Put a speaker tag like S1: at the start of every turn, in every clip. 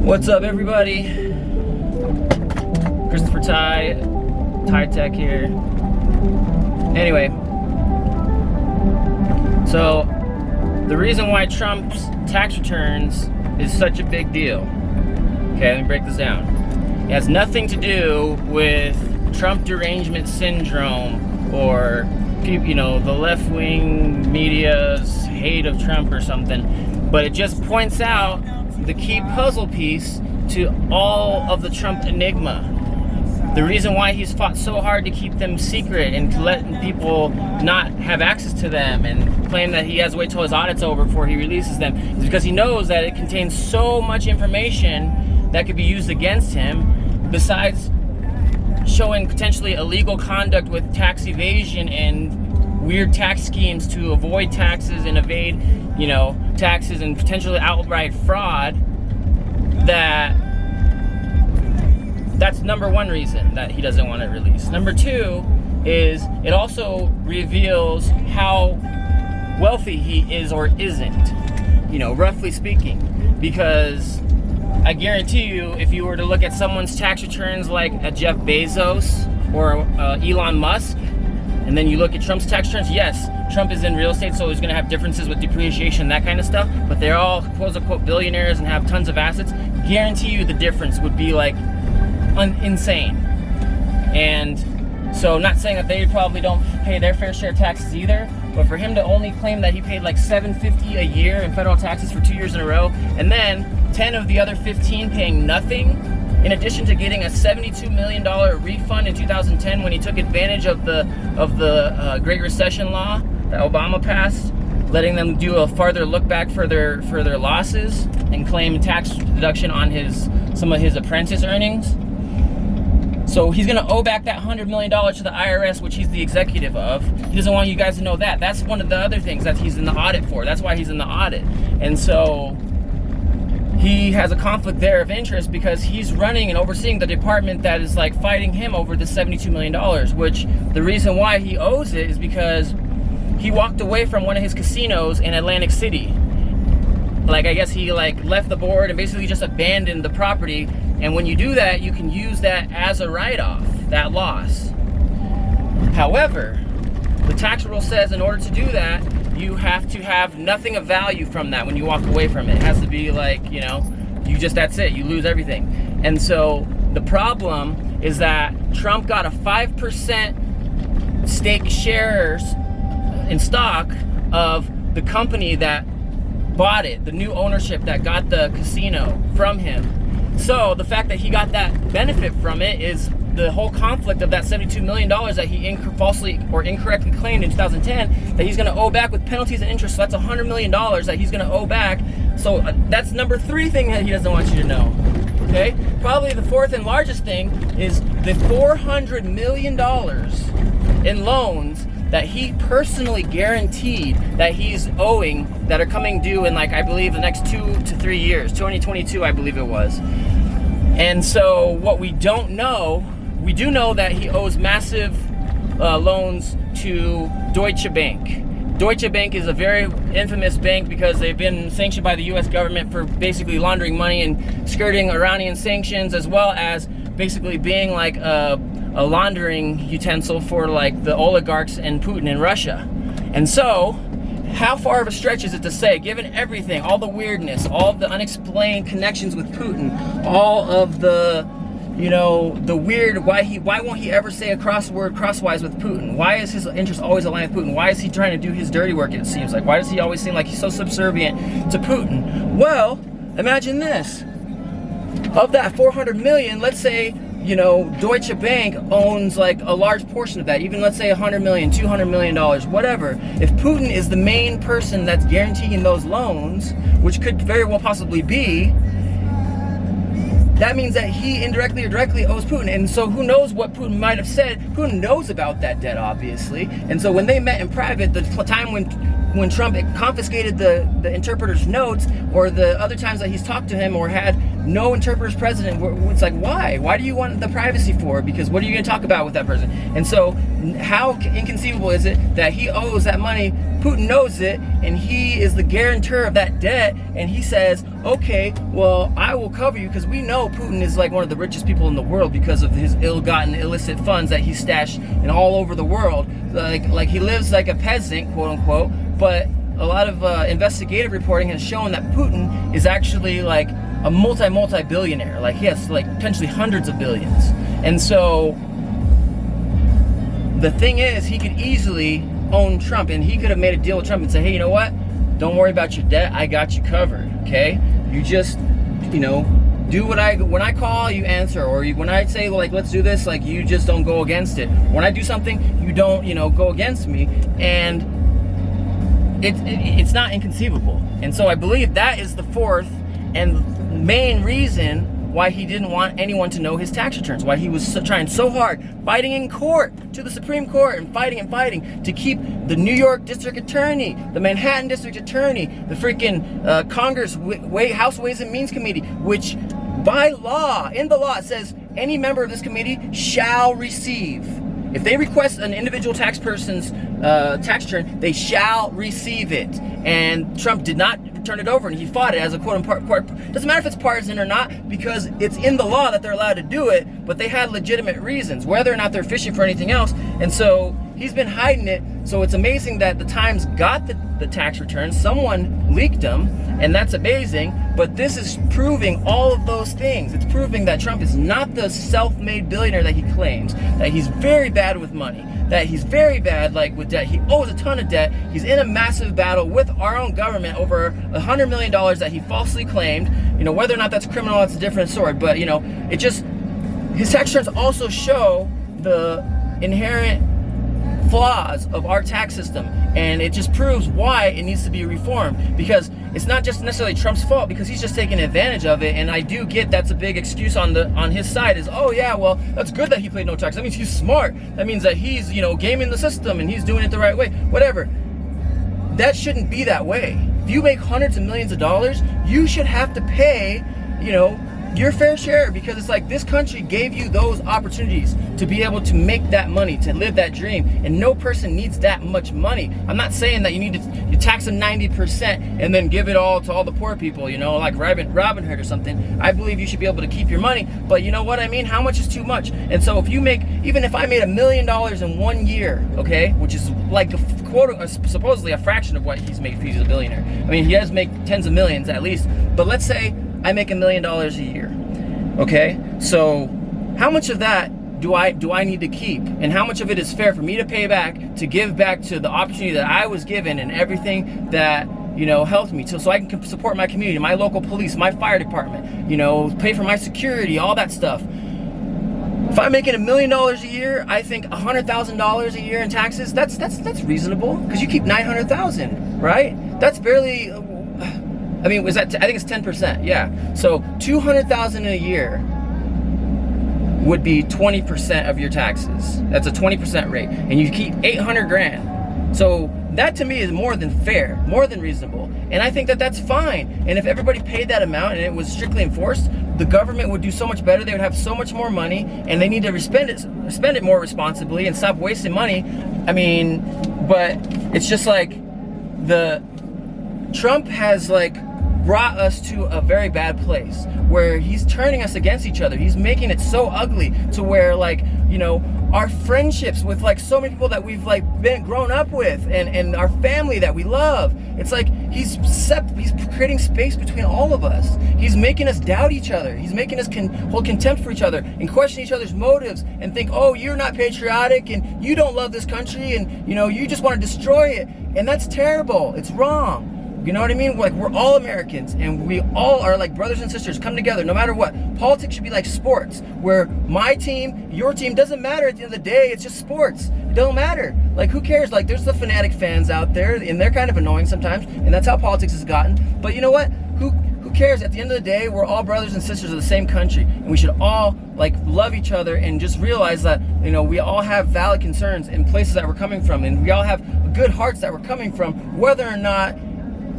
S1: What's up, everybody? Christopher Ty Tech here. Anyway, so the reason why Trump's tax returns is such a big deal. Okay, let me break this down. It has nothing to do with Trump derangement syndrome or, you know, the left-wing media's hate of Trump or something, but it just points out the key puzzle piece to all of the Trump enigma. The reason why he's fought so hard to keep them secret and letting people not have access to them and claim that he has to wait till his audit's over before he releases them is because he knows that it contains so much information that could be used against him, besides showing potentially illegal conduct with tax evasion and weird tax schemes to avoid taxes and evade, you know, taxes and potentially outright fraud. That's number one reason that he doesn't want to release. Number two is it also reveals how wealthy he is or isn't, you know, roughly speaking, because I guarantee you, if you were to look at someone's tax returns like a Jeff Bezos or Elon Musk, and then you look at Trump's tax returns, yes, Trump is in real estate, so he's going to have differences with depreciation, that kind of stuff, but they're all quote-unquote billionaires and have tons of assets. Guarantee you the difference would be like insane. And so, not saying that they probably don't pay their fair share of taxes either, but for him to only claim that he paid like $750 a year in federal taxes for 2 years in a row, and then 10 of the other 15 paying nothing, in addition to getting a $72 million refund in 2010 when he took advantage of the Great Recession law that Obama passed, letting them do a farther look back for their losses and claim tax deduction on some of his apprentice earnings. So he's gonna owe back that $100 million to the IRS, which he's the executive of. He doesn't want you guys to know that. That's one of the other things that he's in the audit for. That's why he's in the audit. And so he has a conflict there of interest because he's running and overseeing the department that is like fighting him over the $72 million, which the reason why he owes it is because he walked away from one of his casinos in Atlantic City. Like, I guess he like left the board and basically just abandoned the property. And when you do that, you can use that as a write-off, that loss. However, the tax rule says in order to do that, you have to have nothing of value from that when you walk away from it. It has to be like, you know, that's it, you lose everything. And so the problem is that Trump got a 5% stake shares in stock of the company that bought it, the new ownership that got the casino from him. So the fact that he got that benefit from it is the whole conflict of that $72 million that he falsely or incorrectly claimed in 2010 that he's going to owe back with penalties and interest. So that's $100 million that he's going to owe back. So that's number three thing that he doesn't want you to know. Okay? Probably the fourth and largest thing is the $400 million in loans that he personally guaranteed that he's owing that are coming due in, like, I believe the next 2 to 3 years, 2022 I believe it was. And so what we don't know, we do know that he owes massive loans to Deutsche Bank. Deutsche Bank is a very infamous bank because they've been sanctioned by the US government for basically laundering money and skirting Iranian sanctions, as well as basically being like a laundering utensil for like the oligarchs and Putin in Russia. And so, how far of a stretch is it to say, given everything, all the weirdness, all of the unexplained connections with Putin, all of the, you know, the weird, why won't he ever say a crossword crosswise with Putin? Why is his interest always aligned with Putin? Why is he trying to do his dirty work, it seems like? Why does he always seem like he's so subservient to Putin? Well, imagine this. Of that 400 million, let's say, you know, Deutsche Bank owns like a large portion of that, even let's say 100 million, $200 million, whatever. If Putin is the main person that's guaranteeing those loans, which could very well possibly be, that means that he indirectly or directly owes Putin. And so who knows what Putin might have said. Putin knows about that debt, obviously. And so when they met in private, the time when Trump confiscated the interpreter's notes, or the other times that he's talked to him or had no interpreters present, it's like, why? Why do you want the privacy for? Because what are you going to talk about with that person? And so how inconceivable is it that he owes that money Putin knows it, and he is the guarantor of that debt, and he says, okay, well, I will cover you, because we know Putin is like one of the richest people in the world because of his ill-gotten illicit funds that he stashed in all over the world. Like he lives like a peasant, quote unquote, but a lot of investigative reporting has shown that Putin is actually like a multi-billionaire. Like he has like potentially hundreds of billions. And so the thing is, he could easily own Trump, and he could have made a deal with Trump and say, hey, you know what? Don't worry about your debt. I got you covered, okay? You just, you know, do when I call, you answer, or when I say, like, let's do this, like, you just don't go against it. When I do something, you don't, you know, go against me, and it's not inconceivable. And so I believe that is the fourth and main reason why he didn't want anyone to know his tax returns, why he was trying so hard, fighting in court, to the Supreme Court, and fighting to keep the New York District Attorney, the Manhattan District Attorney, the freaking Congress House Ways and Means Committee, which by law, in the law, it says any member of this committee shall receive. If they request an individual tax person's tax return, they shall receive it. And Trump did not turn it over, and he fought it as a quote-unquote, doesn't matter if it's partisan or not, because it's in the law that they're allowed to do it, but they had legitimate reasons, whether or not they're fishing for anything else. And so he's been hiding it. So it's amazing that the Times got the tax returns. Someone leaked them, and that's amazing. But this is proving all of those things. It's proving that Trump is not the self-made billionaire that he claims, that he's very bad with money, that he's very bad like with debt. He owes a ton of debt. He's in a massive battle with our own government over $100 million that he falsely claimed. You know, whether or not that's criminal, that's a different story. But, you know, it just, his tax returns also show the inherent flaws of our tax system, and it just proves why it needs to be reformed, because it's not just necessarily Trump's fault, because he's just taking advantage of it. And I do get that's a big excuse on his side, is, oh yeah, well, that's good that he paid no tax, that means he's smart, that means that he's, you know, gaming the system and he's doing it the right way. Whatever, that shouldn't be that way. If you make hundreds of millions of dollars, you should have to pay, you know, your fair share, because it's like this country gave you those opportunities to be able to make that money, to live that dream, and no person needs that much money. I'm not saying that you need to tax them 90% and then give it all to all the poor people, you know, like Robin Hood or something. I believe you should be able to keep your money, but you know what I mean? How much is too much? And so if you make, even if I made $1 million in 1 year, okay, which is like a quote, supposedly a fraction of what he's made if he's a billionaire. I mean, he does make tens of millions at least, but let's say I make $1 million a year, okay? So how much of that do I need to keep? And how much of it is fair for me to pay back, to give back to the opportunity that I was given and everything that, you know, helped me so I can support my community, my local police, my fire department, you know, pay for my security, all that stuff. If I'm making $1 million a year, I think $100,000 a year in taxes, that's reasonable, because you keep $900,000, right? That's barely, I mean, was that? I think it's 10%. Yeah. So $200,000 a year would be 20% of your taxes. That's a 20% rate, and you keep 800 grand. So that to me is more than fair, more than reasonable, and I think that that's fine. And if everybody paid that amount and it was strictly enforced, the government would do so much better. They would have so much more money, and they need to spend it more responsibly and stop wasting money. I mean, but it's just like Trump has like brought us to a very bad place where he's turning us against each other. He's making it so ugly to where, like, you know, our friendships with like so many people that we've like been grown up with, and our family that we love, it's like he's creating space between all of us. He's making us doubt each other. He's making us hold contempt for each other and question each other's motives and think, oh, you're not patriotic and you don't love this country, and you know, you just want to destroy it. And that's terrible. It's wrong. You know what I mean? Like, we're all Americans, and we all are like brothers and sisters. Come together no matter what. Politics should be like sports, where my team, your team, doesn't matter at the end of the day. It's just sports. It don't matter. Like, who cares? Like, there's the fanatic fans out there, and they're kind of annoying sometimes, and that's how politics has gotten. But you know what? Who cares? At the end of the day, we're all brothers and sisters of the same country, and we should all like love each other and just realize that, you know, we all have valid concerns in places that we're coming from, and we all have good hearts that we're coming from, whether or not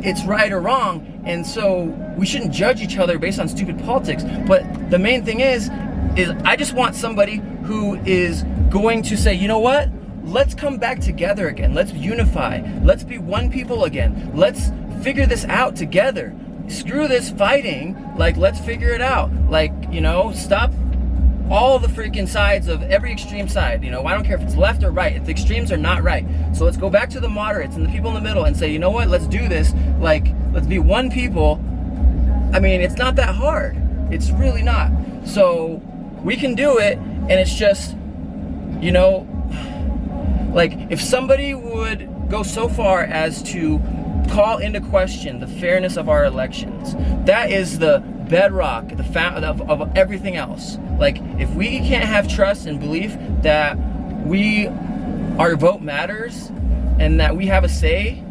S1: it's right or wrong. And so we shouldn't judge each other based on stupid politics. But the main thing is I just want somebody who is going to say, you know what, let's come back together again. Let's unify. Let's be one people again. Let's figure this out together. Screw this fighting. Like, let's figure it out. Like, you know, stop all the freaking sides of every extreme side. You know, I don't care if it's left or right. If the extremes are not right. So let's go back to the moderates and the people in the middle and say, you know what, let's do this. Like, let's be one people. I mean, it's not that hard. It's really not. So we can do it, and it's just, you know, like, if somebody would go so far as to call into question the fairness of our elections, that is the bedrock, of everything else. Like, if we can't have trust and belief that our vote matters and that we have a say,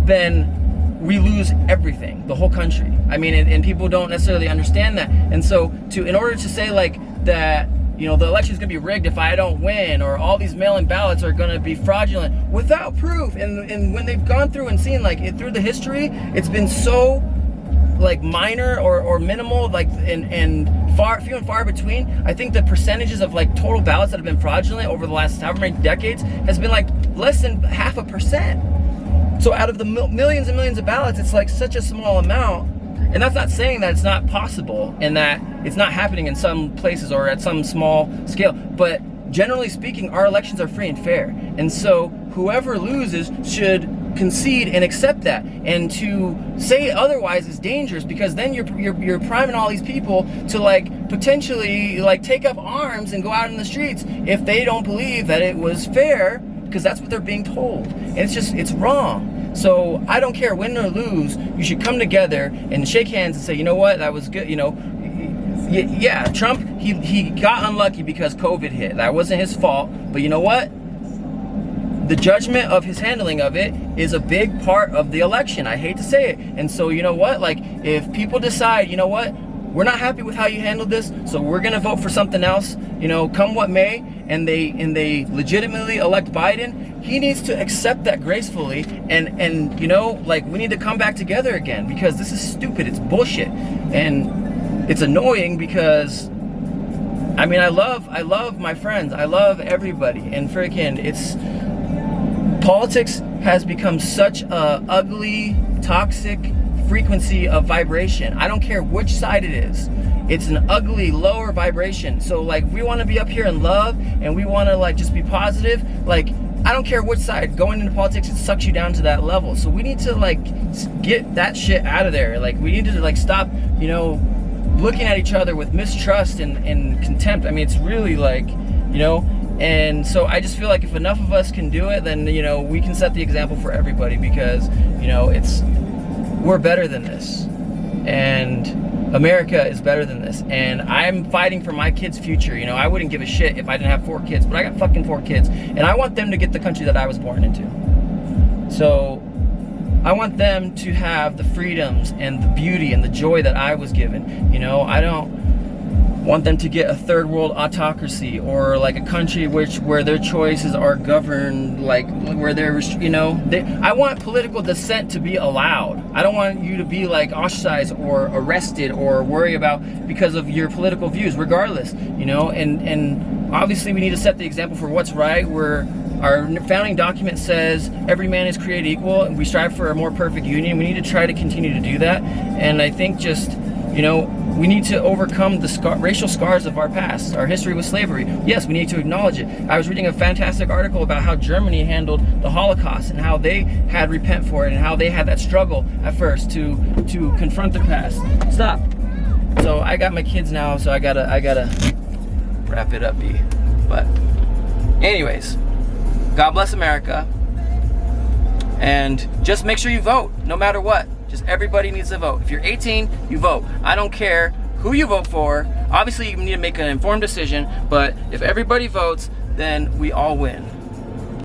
S1: then we lose everything, the whole country. I mean, and people don't necessarily understand that. And so in order to say like that, you know, the election is going to be rigged if I don't win, or all these mail-in ballots are going to be fraudulent without proof, and when they've gone through and seen like through the history, it's been so like minor or minimal, like, and few and far between. I think the percentages of like total ballots that have been fraudulent over the last however many decades has been like less than 0.5%. So out of the millions and millions of ballots, it's like such a small amount. And that's not saying that it's not possible and that it's not happening in some places or at some small scale, but generally speaking, our elections are free and fair. And so whoever loses should concede and accept that. And to say otherwise is dangerous, because then you're priming all these people to like potentially like take up arms and go out in the streets if they don't believe that it was fair, because that's what they're being told. And it's wrong. So I don't care, win or lose, you should come together and shake hands and say, you know what, that was good. You know, yeah, Trump, he got unlucky because COVID hit. That wasn't his fault. But you know what? The judgment of his handling of it is a big part of the election. I hate to say it. And so, you know what? Like, if people decide, you know what, we're not happy with how you handled this, so we're gonna vote for something else, you know, come what may, and they legitimately elect Biden, he needs to accept that gracefully, and you know, like, we need to come back together again, because this is stupid, it's bullshit, and it's annoying because, I mean, I love my friends, I love everybody, and freaking, politics has become such a ugly, toxic frequency of vibration. I don't care which side it is. It's an ugly, lower vibration. So like, we want to be up here in love and we want to like just be positive. Like, I don't care which side. Going into politics, it sucks you down to that level. So we need to like get that shit out of there. Like, we need to like stop, you know, looking at each other with mistrust and contempt. I mean, it's really like, you know, and so I just feel like if enough of us can do it, then, you know, we can set the example for everybody, because, you know, we're better than this, and America is better than this, and I'm fighting for my kids' future. You know, I wouldn't give a shit if I didn't have 4 kids, but I got fucking 4 kids, and I want them to get the country that I was born into. So I want them to have the freedoms and the beauty and the joy that I was given. You know, I don't want them to get a third world autocracy, or like a country where their choices are governed, like where they're, you know, I want political dissent to be allowed. I don't want you to be like ostracized or arrested or worry about because of your political views, regardless, you know, and obviously we need to set the example for what's right. Our founding document says every man is created equal, and we strive for a more perfect union. We need to try to continue to do that. And I think just, you know, we need to overcome the racial scars of our past, our history with slavery. Yes, we need to acknowledge it. I was reading a fantastic article about how Germany handled the Holocaust and how they had repent for it and how they had that struggle at first to confront the past. Stop. So I got my kids now, so I gotta wrap it up, B. But anyways, God bless America, and just make sure you vote, no matter what. Just everybody needs to vote. If you're 18, you vote. I don't care who you vote for. Obviously, you need to make an informed decision, but if everybody votes, then we all win.